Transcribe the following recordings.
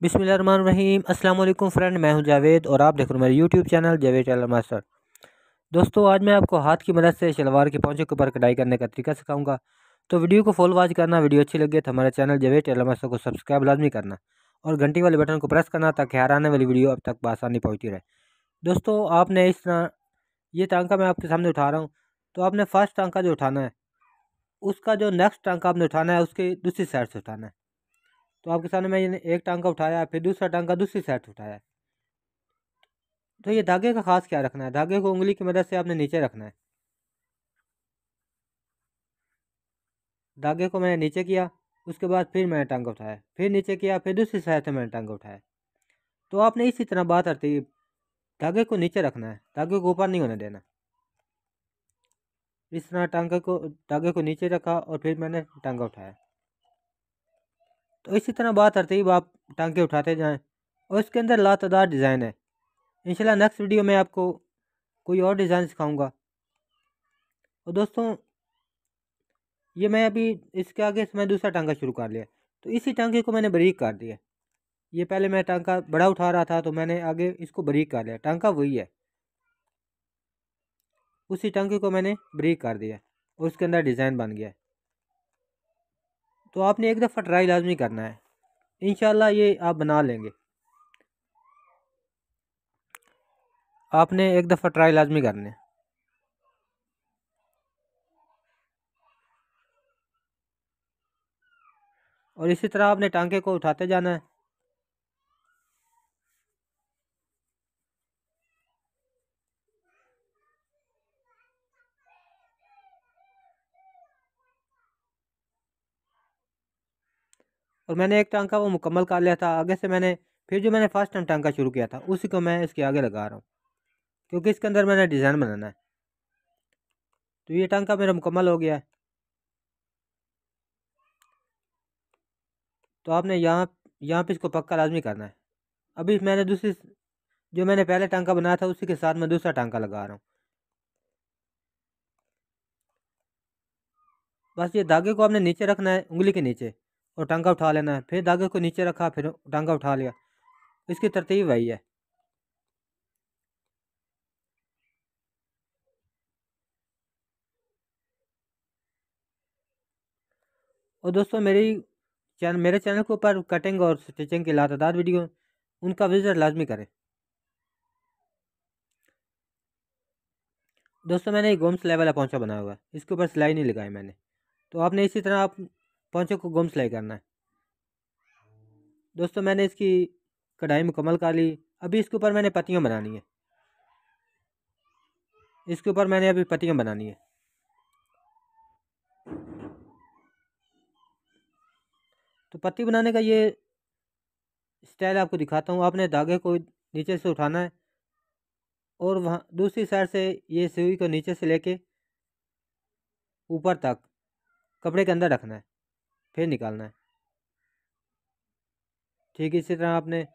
बिस्मिल्लाहिर्रहमानिर्रहीम। अस्सलाम वालेकुम फ्रेंड, मैं हूं जावेद और आप देख रहे हो मेरे YouTube channel Javed tailor master. दोस्तों, आज मैं आपको हाथ की मदद से शलवार के पोंचे के ऊपर कढ़ाई करने का तरीका सिखाऊंगा। तो वीडियो को फुल वॉच करना। वीडियो अच्छी लगे तो हमारे चैनल जावेद टेलर मास्टर को सब्सक्राइब लाजमी करना और घंटी वाले बटन को प्रेस करना ताकि हर आने वाली वीडियो अब तक बआसानी पहुँचती रहे। दोस्तों, आपने इस तरह ये टांका मैं आपके सामने उठा रहा हूँ, तो आपने फर्स्ट टांका जो उठाना है उसका जो नेक्स्ट टांका आपने उठाना है उसके दूसरी साइड से उठाना है। तो आपके सामने मैंने एक टांका उठाया, फिर दूसरा टांका दूसरी साइड से उठाया। तो ये धागे का खास क्या रखना है, धागे को उंगली की मदद से आपने नीचे रखना है। धागे को मैंने नीचे किया, उसके बाद फिर मैंने टांगा उठाया, फिर नीचे किया, फिर दूसरी साइड से मैंने टांगा उठाया। तो आपने इसी तरह बात तरतीब धागे को नीचे रखना है, धागे को ऊपर नहीं होने देना। इस तरह धागे को नीचे रखा और फिर मैंने टांगा उठाया। तो इसी तरह बात तरतीब आप टांगे उठाते जाएं और इसके अंदर लातादार डिज़ाइन है। इंशाल्लाह नेक्स्ट वीडियो में आपको कोई और डिज़ाइन सिखाऊंगा। और दोस्तों, ये मैं अभी इसके आगे से मैं दूसरा टांका शुरू कर लिया, तो इसी टांके को मैंने बारीक कर दिया। ये पहले मैं टांका बड़ा उठा रहा था तो मैंने आगे इसको बारीक कर लिया, टांका वही है, उसी टांके को मैंने बारीक कर दिया और उसके अंदर डिज़ाइन बन गया। तो आपने एक दफ़ा ट्राई लाजमी करना है, इंशाल्लाह ये आप बना लेंगे। आपने एक दफ़ा ट्राई लाजमी करना है। और इसी तरह आपने टांके को उठाते जाना है। और मैंने एक टांका वो मुकम्मल कर लिया था आगे से। फिर जो मैंने फर्स्ट टाइम टांका शुरू किया था उसी को मैं इसके आगे लगा रहा हूँ, क्योंकि इसके अंदर मैंने डिज़ाइन बनाना है। तो ये टांका मेरा मुकम्मल हो गया है। तो आपने यहाँ यहाँ पे इसको पक्का लाजमी करना है। अभी जो मैंने पहले टांका बनाया था उसी के साथ मैं दूसरा टांका लगा रहा हूँ। बस ये धागे को आपने नीचे रखना है, उंगली के नीचे, और टांका उठा लेना है। फिर धागे को नीचे रखा, फिर टांका उठा लिया। इसकी तरतीब वही है। और दोस्तों, मेरे चैनल के ऊपर कटिंग और स्टिचिंग की लातादार वीडियो, उनका विजिट लाजमी करें। दोस्तों, मैंने एक गोम सिलाई वाला पोंचा बनाया हुआ है, इसके ऊपर सिलाई नहीं लगाई मैंने। तो आपने इसी तरह आप पोंचे को गोम सिलाई करना है। दोस्तों, मैंने इसकी कढ़ाई मुकम्मल कर ली। अभी इसके ऊपर मैंने पत्तियाँ बनानी है। इसके ऊपर मैंने अभी पत्तियाँ बनानी है। तो पत्ती बनाने का ये स्टाइल आपको दिखाता हूँ। आपने धागे को नीचे से उठाना है और वहाँ दूसरी साइड से ये सुई को नीचे से लेके ऊपर तक कपड़े के अंदर रखना है, फिर निकालना है। ठीक इसी तरह आपने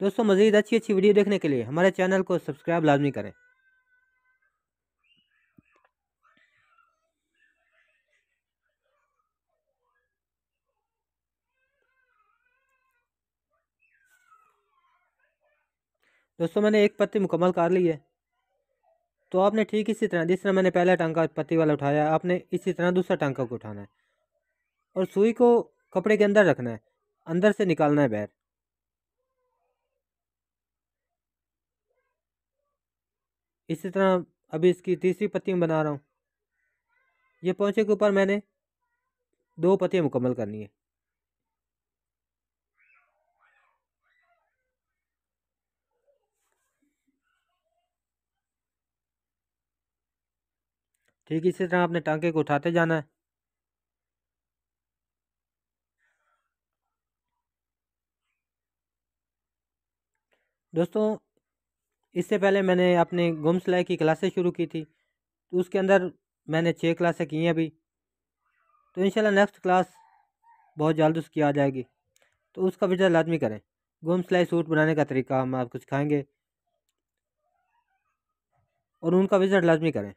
दोस्तों, मज़ीद अच्छी अच्छी वीडियो देखने के लिए हमारे चैनल को सब्सक्राइब लाजमी करें। दोस्तों, मैंने एक पत्ती मुकम्मल कर ली है। तो आपने ठीक इसी तरह, जिस तरह मैंने पहला टांका पत्ती वाला उठाया, आपने इसी तरह दूसरा टांका को उठाना है और सुई को कपड़े के अंदर रखना है, अंदर से निकालना है बाहर। इसी तरह अभी इसकी तीसरी पत्ती में बना रहा हूँ। ये पोंचे के ऊपर मैंने दो पत्तियाँ मुकम्मल करनी है। ठीक इसी तरह आपने टांके को उठाते जाना है। दोस्तों, इससे पहले मैंने अपने गुम सिलाई की क्लासेस शुरू की थी, तो उसके अंदर मैंने 6 क्लासें की हैं अभी। तो इंशाल्लाह नेक्स्ट क्लास बहुत जल्द उसकी आ जाएगी, तो उसका विज़िट लाजमी करें। गुम सिलाई सूट बनाने का तरीका हम आपको सिखाएंगे। और उनका विज़िट लाजमी करें।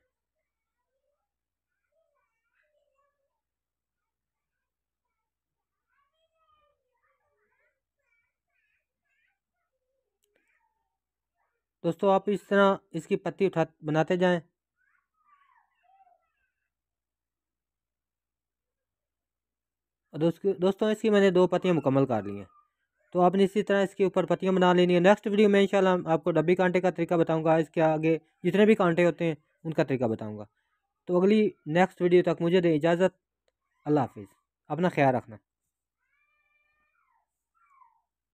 दोस्तों आप इस तरह इसकी पत्ती बनाते जाएं। दोस्तों इसकी मैंने 2 पत्तियां मुकम्मल कर ली हैं। तो आपने इसी तरह इसके ऊपर पत्तियां बना लेनी है। नेक्स्ट वीडियो में इंशाल्लाह आपको डब्बी कांटे का तरीका बताऊंगा। इसके आगे जितने भी कांटे होते हैं उनका तरीका बताऊंगा। तो अगली नेक्स्ट वीडियो तक मुझे दें इजाज़त। अल्लाह हाफिज़। अपना ख्याल रखना।